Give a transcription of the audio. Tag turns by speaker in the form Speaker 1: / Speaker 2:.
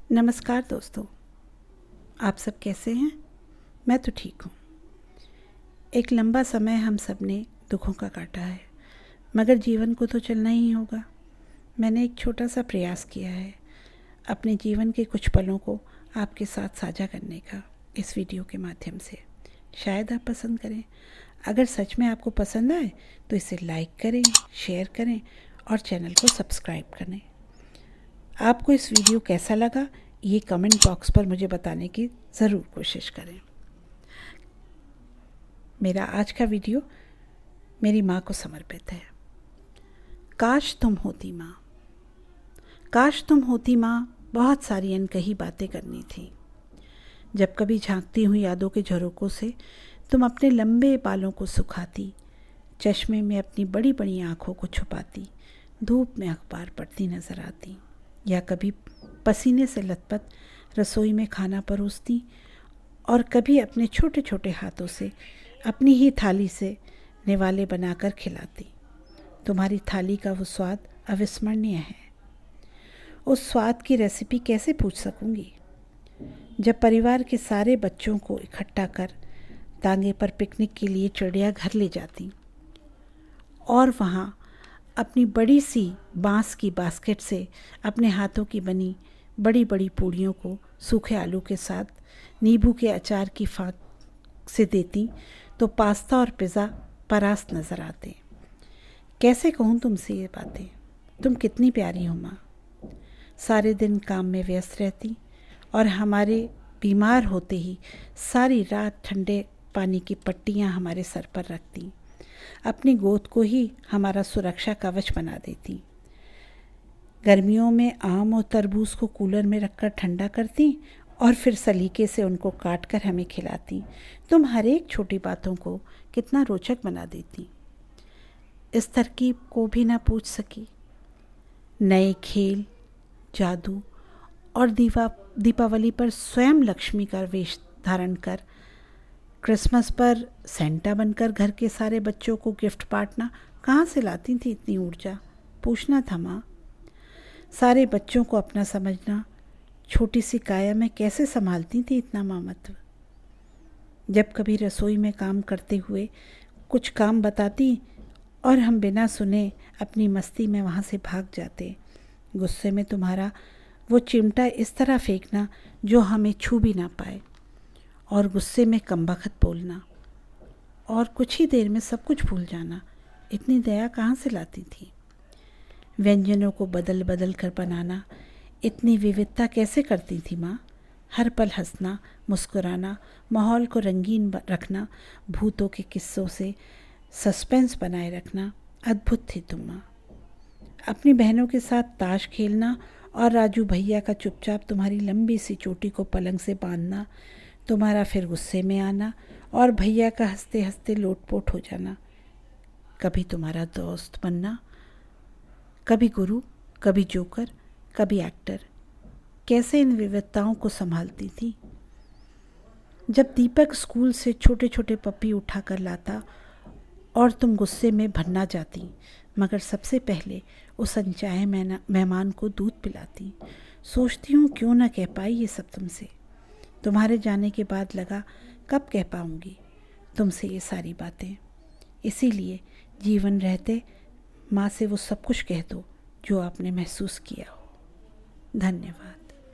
Speaker 1: नमस्कार दोस्तों, आप सब कैसे हैं? मैं तो ठीक हूँ। एक लंबा समय हम सब ने दुखों का काटा है, मगर जीवन को तो चलना ही होगा। मैंने एक छोटा सा प्रयास किया है अपने जीवन के कुछ पलों को आपके साथ साझा करने का इस वीडियो के माध्यम से। शायद आप पसंद करें। अगर सच में आपको पसंद आए तो इसे लाइक करें, शेयर करें और चैनल को सब्सक्राइब करें। आपको इस वीडियो कैसा लगा ये कमेंट बॉक्स पर मुझे बताने की ज़रूर कोशिश करें। मेरा आज का वीडियो मेरी माँ को समर्पित है। काश तुम होती माँ, काश तुम होती माँ, बहुत सारी अनकही बातें करनी थी। जब कभी झांकती हुई यादों के झरोकों से तुम अपने लंबे बालों को सुखाती, चश्मे में अपनी बड़ी बड़ी आँखों को छुपाती, धूप में अखबार पढ़ती नज़र आती, या कभी पसीने से लथपथ रसोई में खाना परोसती और कभी अपने छोटे छोटे हाथों से अपनी ही थाली से निवाले बनाकर खिलाती। तुम्हारी थाली का वो स्वाद अविस्मरणीय है। उस स्वाद की रेसिपी कैसे पूछ सकूंगी? जब परिवार के सारे बच्चों को इकट्ठा कर तांगे पर पिकनिक के लिए चिड़ियाघर ले जाती और वहाँ अपनी बड़ी सी बांस की बास्केट से अपने हाथों की बनी बड़ी बड़ी पूड़ियों को सूखे आलू के साथ नींबू के अचार की फाक से देती तो पास्ता और पिज़्ज़ा परास्त नज़र आते। कैसे कहूँ तुमसे ये बातें? तुम कितनी प्यारी हो माँ। सारे दिन काम में व्यस्त रहती और हमारे बीमार होते ही सारी रात ठंडे पानी की पट्टियाँ हमारे सर पर रखती, अपनी गोद को ही हमारा सुरक्षा कवच बना देती। गर्मियों में आम और तरबूज को कूलर में रखकर ठंडा करती और फिर सलीके से उनको काट कर हमें खिलाती। तुम हर एक छोटी बातों को कितना रोचक बना देती। इस तरकीब को भी ना पूछ सकी। नए खेल, जादू और दीपावली पर स्वयं लक्ष्मी का वेश धारण कर, क्रिसमस पर सेंटा बनकर घर के सारे बच्चों को गिफ्ट बांटना कहाँ से लाती थी इतनी ऊर्जा? पूछना था माँ। सारे बच्चों को अपना समझना, छोटी सी काया में कैसे संभालती थी इतना मामत्व? जब कभी रसोई में काम करते हुए कुछ काम बताती और हम बिना सुने अपनी मस्ती में वहाँ से भाग जाते, गुस्से में तुम्हारा वो चिमटा इस तरह फेंकना जो हमें छू भी ना पाए, और गुस्से में कमबख्त बोलना और कुछ ही देर में सब कुछ भूल जाना, इतनी दया कहाँ से लाती थी? व्यंजनों को बदल बदल कर बनाना, इतनी विविधता कैसे करती थी माँ? हर पल हंसना, मुस्कुराना, माहौल को रंगीन रखना, भूतों के किस्सों से सस्पेंस बनाए रखना, अद्भुत थी तुम माँ। अपनी बहनों के साथ ताश खेलना और राजू भैया का चुपचाप तुम्हारी लंबी सी चोटी को पलंग से बांधना, तुम्हारा फिर गुस्से में आना और भैया का हंसते हंसते लोटपोट हो जाना, कभी तुम्हारा दोस्त बनना, कभी गुरु, कभी जोकर, कभी एक्टर। कैसे इन विविधताओं को संभालती थी? जब दीपक स्कूल से छोटे छोटे पप्पी उठा कर लाता और तुम गुस्से में भन्ना जाती, मगर सबसे पहले उस अनचाहे मेहमान को दूध पिलाती। सोचती हूँ क्यों ना कह पाई ये सब तुमसे। तुम्हारे जाने के बाद लगा कब कह पाऊँगी तुमसे ये सारी बातें। इसीलिए जीवन रहते माँ से वो सब कुछ कह दो जो आपने महसूस किया हो। धन्यवाद।